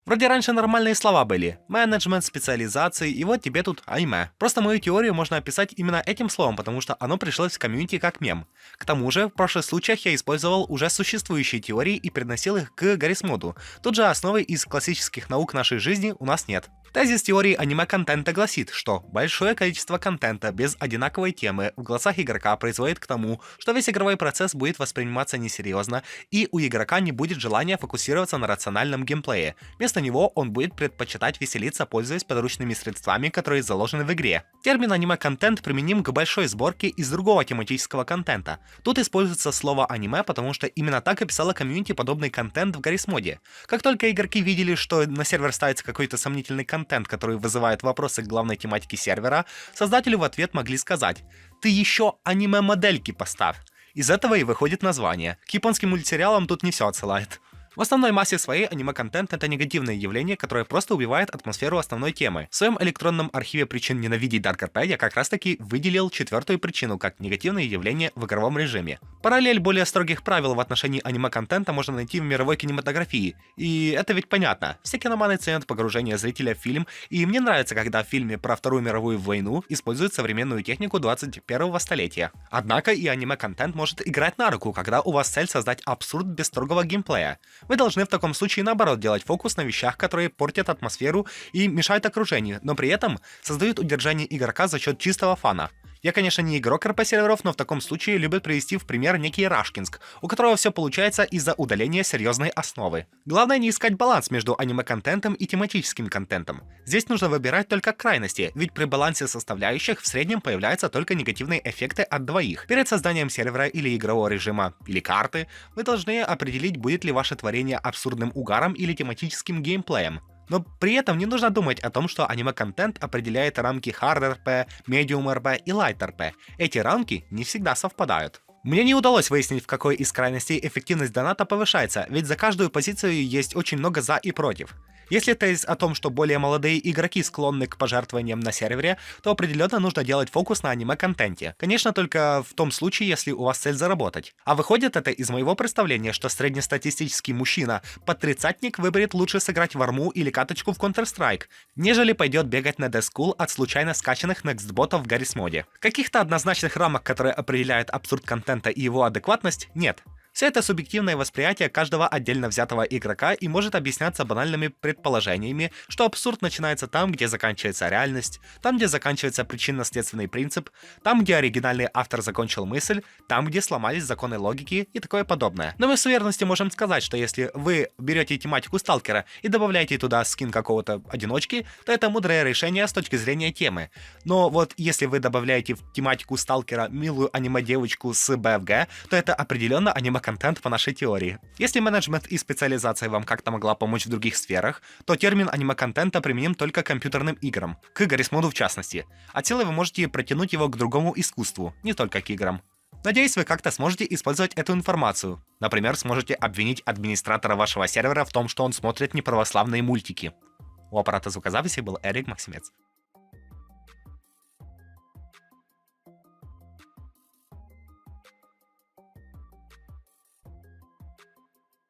Вроде раньше нормальные слова были. Менеджмент, специализации, и вот тебе тут аниме. Просто мою теорию можно описать именно этим словом, потому что оно пришлось в комьюнити как мем. К тому же, в прошлых случаях я использовал уже существующие теории и приносил их к Гаррисмоду. Тут же основы из классических наук нашей жизни у нас нет. Тезис теории аниме-контента гласит, что большое количество контента без одинаковой темы в глазах игрока производит к тому, что весь игровой процесс будет восприниматься несерьезно, и у игрока не будет желания фокусироваться на рациональном геймплее. Вместо него он будет предпочитать веселиться, пользуясь подручными средствами, которые заложены в игре. Термин аниме-контент применим к большой сборке из другого тематического контента. Тут используется слово аниме, потому что именно так описала комьюнити подобный контент в Гаррисмоде. Как только игроки видели, что на сервер ставится какой-то сомнительный контент, который вызывает вопросы к главной тематике сервера, создатели в ответ могли сказать: «Ты еще аниме-модельки поставь». Из этого и выходит название. К японским мультсериалам тут не все отсылает. В основной массе своей аниме-контент — это негативное явление, которое просто убивает атмосферу основной темы. В своем электронном архиве причин ненавидеть Dark RP я как раз таки выделил четвертую причину как негативное явление в игровом режиме. Параллель более строгих правил в отношении аниме-контента можно найти в мировой кинематографии. И это ведь понятно. Все киноманы ценят погружение зрителя в фильм, и мне нравится, когда в фильме про Вторую мировую войну используют современную технику 21-го столетия. Однако и аниме-контент может играть на руку, когда у вас цель создать абсурд без строгого геймплея. Вы должны в таком случае наоборот делать фокус на вещах, которые портят атмосферу и мешают окружению, но при этом создают удержание игрока за счет чистого фана. Я, конечно, не игрок РП-серверов, но в таком случае любят привести в пример некий Рашкинск, у которого все получается из-за удаления серьезной основы. Главное не искать баланс между аниме-контентом и тематическим контентом. Здесь нужно выбирать только крайности, ведь при балансе составляющих в среднем появляются только негативные эффекты от двоих. Перед созданием сервера или игрового режима, или карты, вы должны определить, будет ли ваше творение абсурдным угаром или тематическим геймплеем. Но при этом не нужно думать о том, что аниме-контент определяет рамки Hard RP, Medium RP и Light RP. Эти рамки не всегда совпадают. Мне не удалось выяснить, в какой из крайностей эффективность доната повышается, ведь за каждую позицию есть очень много за и против. Если тезис о том, что более молодые игроки склонны к пожертвованиям на сервере, то определенно нужно делать фокус на аниме-контенте. Конечно, только в том случае, если у вас цель заработать. А выходит это из моего представления, что среднестатистический мужчина под тридцатник выберет лучше сыграть в арму или каточку в Counter-Strike, нежели пойдет бегать на Death School от случайно скачанных некстботов в Гаррисмоде. Каких-то однозначных рамок, которые определяют абсурд контента и его адекватность, нет. Все это субъективное восприятие каждого отдельно взятого игрока и может объясняться банальными предположениями, что абсурд начинается там, где заканчивается реальность, там, где заканчивается причинно-следственный принцип, там, где оригинальный автор закончил мысль, там, где сломались законы логики и такое подобное. Но мы с уверенностью можем сказать, что если вы берете тематику сталкера и добавляете туда скин какого-то одиночки, то это мудрое решение с точки зрения темы. Но вот если вы добавляете в тематику сталкера милую аниме-девочку с БФГ, то это определенно аниме-контент по нашей теории. Если менеджмент и специализация вам как-то могла помочь в других сферах, то термин аниме-контента применим только к компьютерным играм, к Гаррисмоду в частности. От силы вы можете протянуть его к другому искусству, не только к играм. Надеюсь, вы как-то сможете использовать эту информацию. Например, сможете обвинить администратора вашего сервера в том, что он смотрит неправославные мультики. У аппарата звукозаписи был Эрик Максимец.